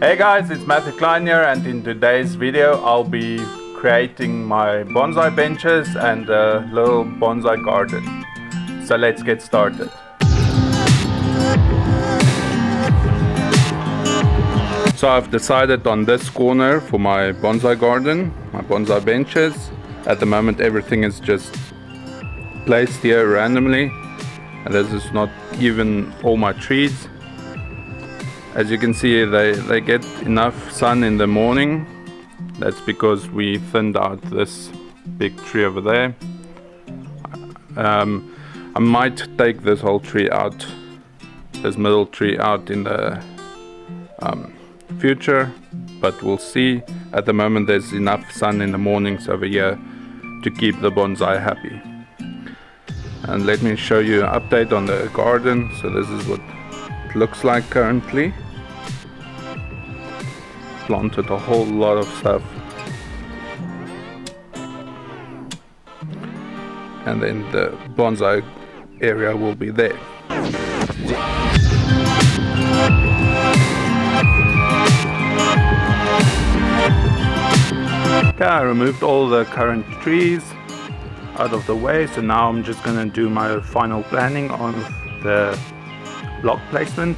Hey guys, it's Klein here, and in today's video I'll be creating my bonsai benches and a little bonsai garden. So let's get started. So I've decided on this corner for my bonsai garden, my bonsai benches. At the moment everything is just placed here randomly, and this is not even all my trees. As you can see, they get enough sun in the morning. That's because we thinned out this big tree over there. I might take this whole tree out, this middle tree out in the future, but we'll see. At the moment there's enough sun in the mornings over here to keep the bonsai happy. And let me show you an update on the garden. So this is what it looks like currently. Planted a whole lot of stuff, and then the bonsai area will be there. Okay, I removed all the current trees out of the way, so now I'm just gonna do my final planning on the block placement.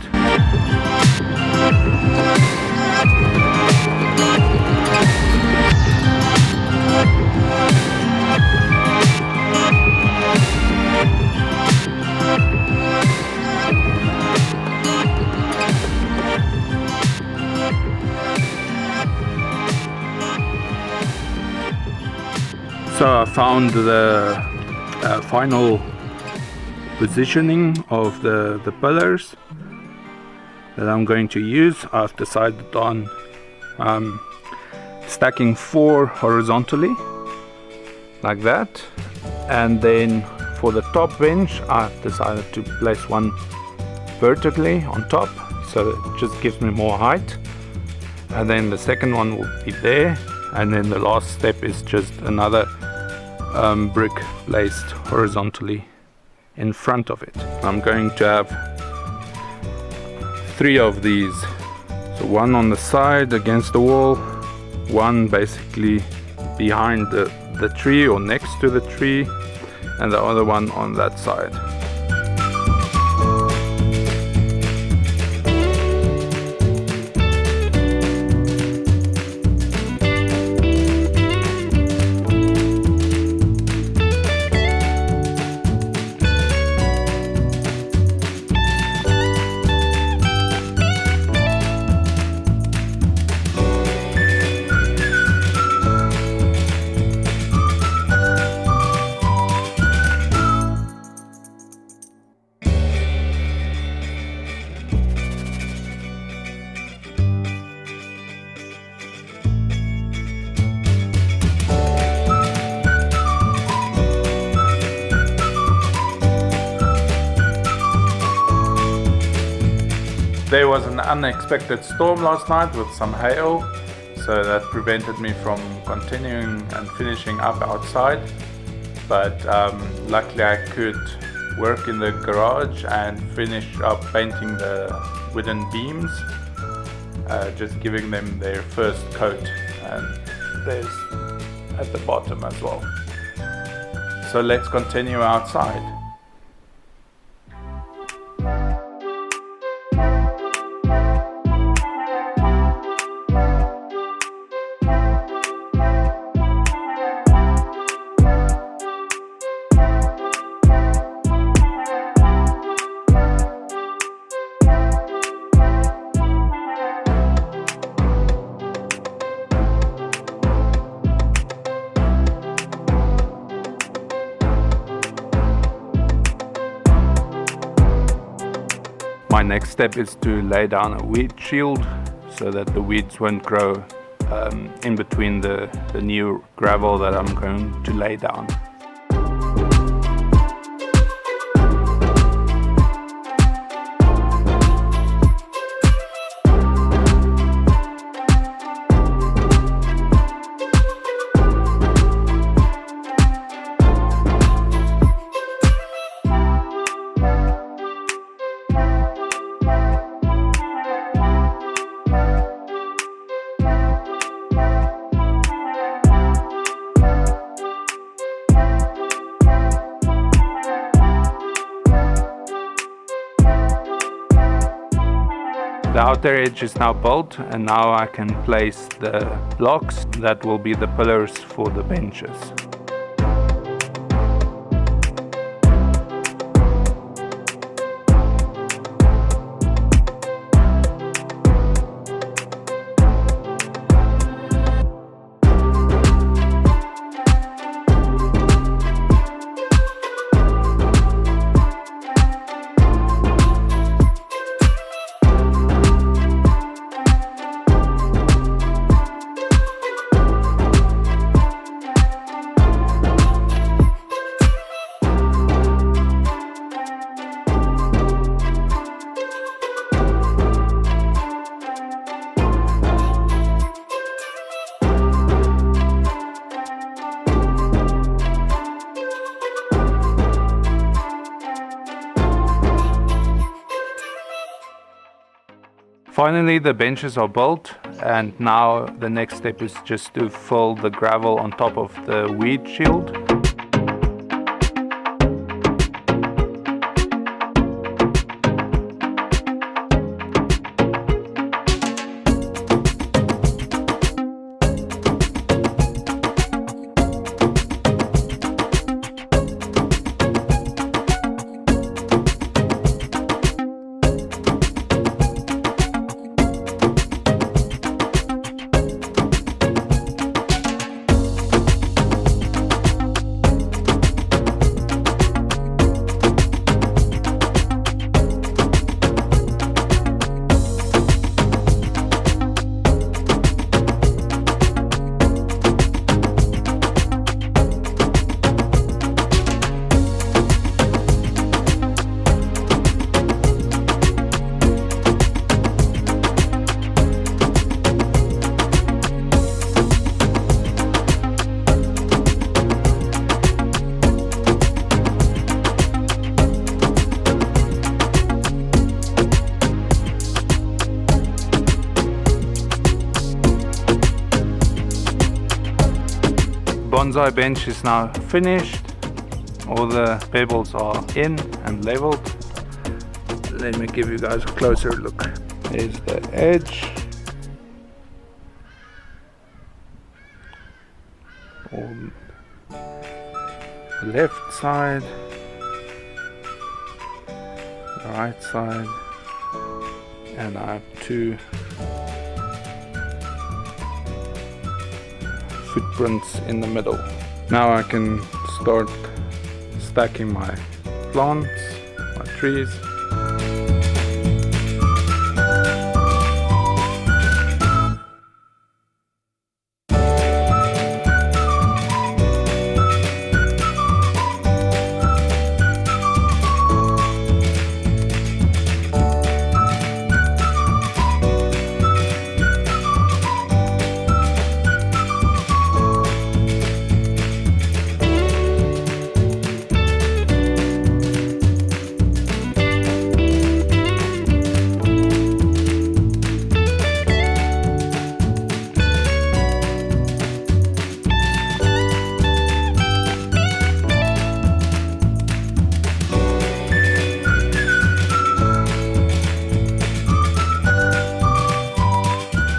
So I found the final positioning of the pillars that I'm going to use. I've decided on stacking 4 horizontally like that, and then for the top bench I've decided to place one vertically on top, so it just gives me more height, and then the second one will be there, and then the last step is just another brick placed horizontally in front of it. I'm going to have 3 of these, so one on the side against the wall, one basically behind the tree or next to the tree, and the other one on that side. There was an unexpected storm last night with some hail, so that prevented me from continuing and finishing up outside. But luckily I could work in the garage and finish up painting the wooden beams, just giving them their first coat, and there's at the bottom as well. So let's continue outside. My next step is to lay down a weed shield so that the weeds won't grow in between the new gravel that I'm going to lay down. outer edge is now built, and now I can place the blocks that will be the pillars for the benches. Finally, the benches are built, and now the next step is just to fill the gravel on top of the weed shield. Bonsai bench is now finished. All the pebbles are in and leveled. Let me give you guys a closer look. There's the edge. On the left side, the right side, and I have two footprints in the middle. Now I can start stacking my plants, my trees.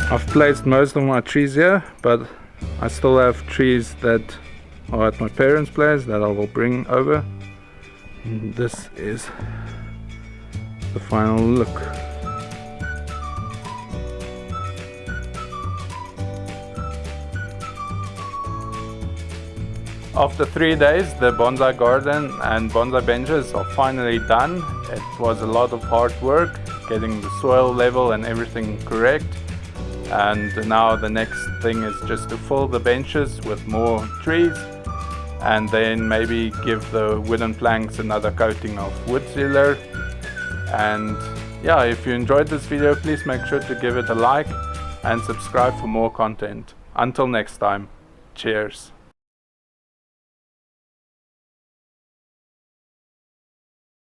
I've placed most of my trees here, but I still have trees that are at my parents' place that I will bring over. And this is the final look. After 3 days, the bonsai garden and bonsai benches are finally done. It was a lot of hard work getting the soil level and everything correct. And now the next thing is just to fill the benches with more trees and then maybe give the wooden planks another coating of wood sealer. And yeah, if you enjoyed this video, please make sure to give it a like and subscribe for more content. Until next time, cheers.